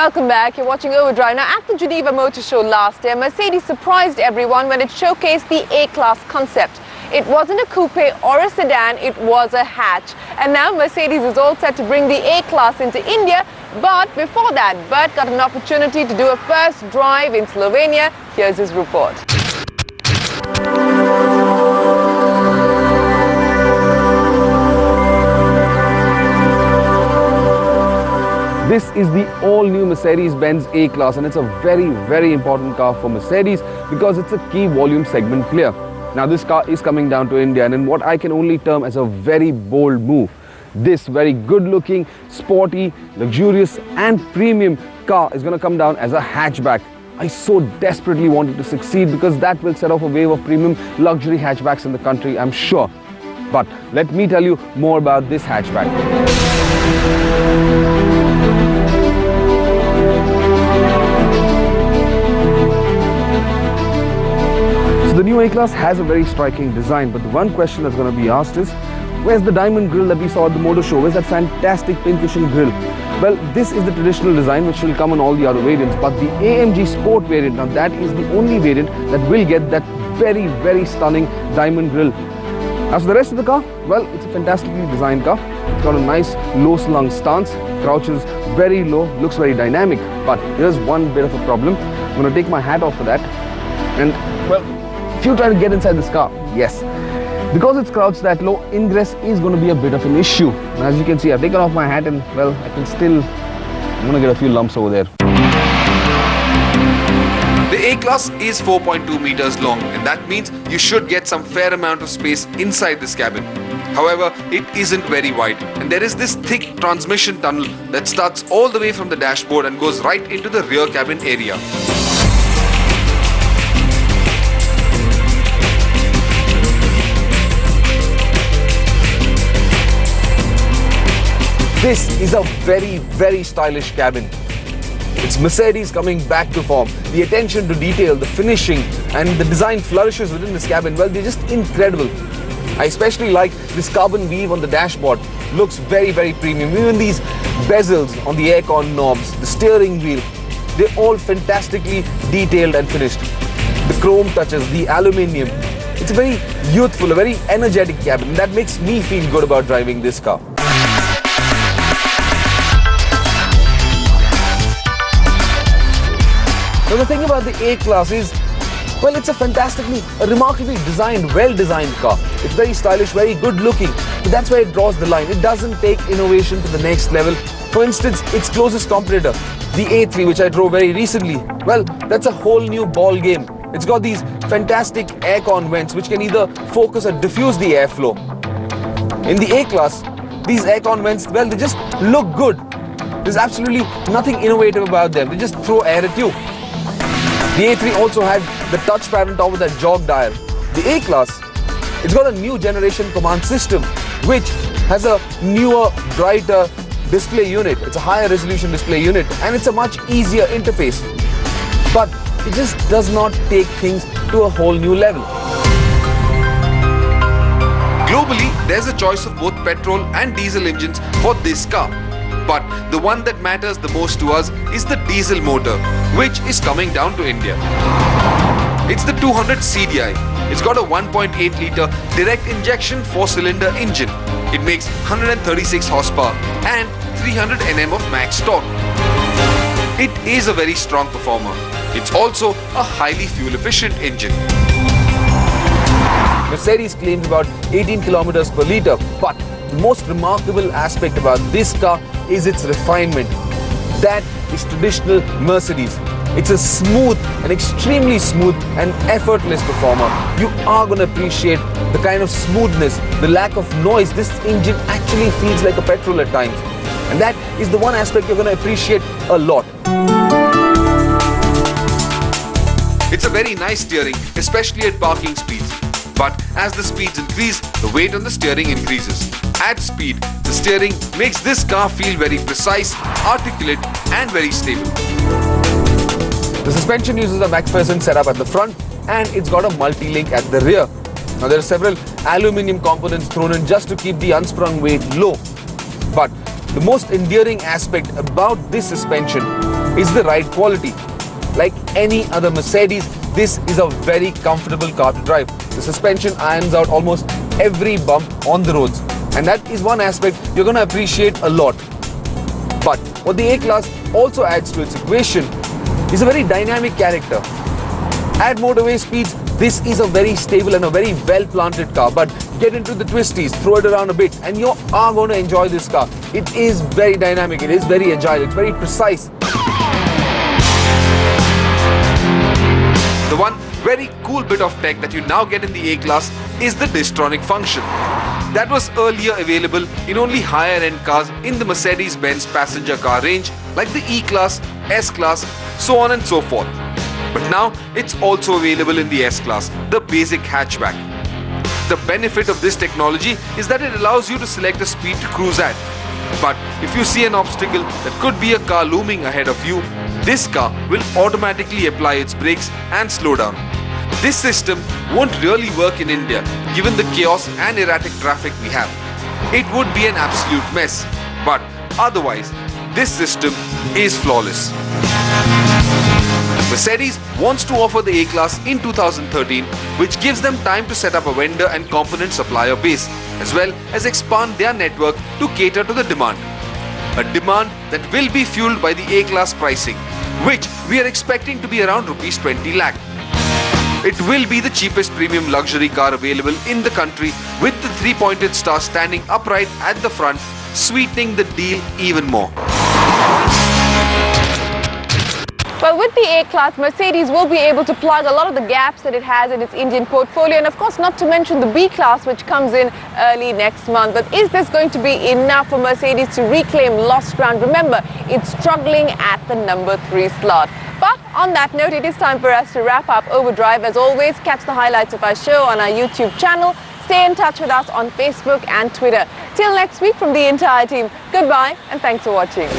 Welcome back. You're watching Overdrive. Now, at the Geneva Motor Show last year, Mercedes surprised everyone when it showcased the A-Class concept. It wasn't a coupe or a sedan, it was a hatch. And now Mercedes is all set to bring the A-Class into India. But before that, Bert got an opportunity to do a first drive in Slovenia. Here's his report. This is the all-new Mercedes-Benz A-Class, and it's a very, very important car for Mercedes because it's a key volume segment player. Now, this car is coming down to India, and in what I can only term as a very bold move. This very good-looking, sporty, luxurious and premium car is going to come down as a hatchback. I so desperately wanted to succeed because that will set off a wave of premium luxury hatchbacks in the country, I'm sure. But let me tell you more about this hatchback. So the new A-Class has a very striking design, but the one question that's going to be asked is, where's the diamond grille that we saw at the motor show? Where's that fantastic pincushion grille? Well, this is the traditional design which will come on all the other variants, but the AMG Sport variant, now that is the only variant that will get that very, very stunning diamond grille. As for the rest of the car, well, it's a fantastically designed car. It's got a nice low slung stance, crouches very low, looks very dynamic. But here's one bit of a problem. I'm going to take my hat off for that. And, well, if you try to get inside this car, yes, because it's crouched that low, ingress is going to be a bit of an issue. And as you can see, I've taken off my hat and, well, I'm going to get a few lumps over there. The A-Class is 4.2 meters long, and that means you should get some fair amount of space inside this cabin. However, it isn't very wide, and there is this thick transmission tunnel that starts all the way from the dashboard and goes right into the rear cabin area. This is a very, very stylish cabin. It's Mercedes coming back to form. The attention to detail, the finishing and the design flourishes within this cabin, well, they're just incredible. I especially like this carbon weave on the dashboard. Looks very, very premium. Even these bezels on the aircon knobs, the steering wheel, they're all fantastically detailed and finished. The chrome touches, the aluminium. It's a very youthful, a very energetic cabin, and that makes me feel good about driving this car. Now the thing about the A-Class is, well, it's a remarkably designed, well-designed car. It's very stylish, very good-looking, but that's where it draws the line. It doesn't take innovation to the next level. For instance, its closest competitor, the A3, which I drove very recently, well, that's a whole new ball game. It's got these fantastic aircon vents which can either focus or diffuse the airflow. In the A-Class, these aircon vents, well, they just look good. There's absolutely nothing innovative about them. They just throw air at you. The A3 also had the touchpad on top of that jog dial. The A-Class, it's got a new generation command system which has a newer, brighter display unit. It's a higher resolution display unit and it's a much easier interface. But it just does not take things to a whole new level. Globally, there's a choice of both petrol and diesel engines for this car. But the one that matters the most to us is the diesel motor, which is coming down to India. It's the 200 CDI. It's got a 1.8-litre direct injection 4-cylinder engine. It makes 136 horsepower and 300 Nm of max torque. It is a very strong performer. It's also a highly fuel-efficient engine. Mercedes claims about 18 kilometers per litre, but the most remarkable aspect about this car is its refinement. That is traditional Mercedes. It's a smooth, an extremely smooth and effortless performer. You are going to appreciate the kind of smoothness, the lack of noise. This engine actually feels like a petrol at times. And that is the one aspect you're going to appreciate a lot. It's a very nice steering, especially at parking speeds. But as the speeds increase, the weight on the steering increases. At speed, the steering makes this car feel very precise, articulate and very stable. The suspension uses a MacPherson setup at the front and it's got a multi-link at the rear. Now there are several aluminium components thrown in just to keep the unsprung weight low. But the most endearing aspect about this suspension is the ride quality. Like any other Mercedes, this is a very comfortable car to drive. The suspension irons out almost every bump on the roads, and that is one aspect you're going to appreciate a lot. But what the A-Class also adds to its equation is a very dynamic character. At motorway speeds, this is a very stable and a very well-planted car, but get into the twisties, throw it around a bit, and you are going to enjoy this car. It is very dynamic, it is very agile, it's very precise. The one very cool bit of tech that you now get in the A-Class is the Distronic function. That was earlier available in only higher-end cars in the Mercedes-Benz passenger car range like the E-Class, S-Class, so on and so forth. But now it's also available in the S-Class, the basic hatchback. The benefit of this technology is that it allows you to select a speed to cruise at. But if you see an obstacle that could be a car looming ahead of you, this car will automatically apply its brakes and slow down. This system won't really work in India given the chaos and erratic traffic we have. It would be an absolute mess. But otherwise, this system is flawless. Mercedes wants to offer the A-Class in 2013, which gives them time to set up a vendor and component supplier base, as well as expand their network to cater to the demand. A demand that will be fueled by the A-Class pricing, which we are expecting to be around Rs 20 lakh. It will be the cheapest premium luxury car available in the country, with the 3-pointed star standing upright at the front, sweetening the deal even more. Well, with the A-Class, Mercedes will be able to plug a lot of the gaps that it has in its Indian portfolio, and of course not to mention the B-Class, which comes in early next month. But is this going to be enough for Mercedes to reclaim lost ground? Remember, it's struggling at the number 3 slot. But on that note, it is time for us to wrap up Overdrive. As always, catch the highlights of our show on our YouTube channel. Stay in touch with us on Facebook and Twitter. Till next week, from the entire team, goodbye and thanks for watching.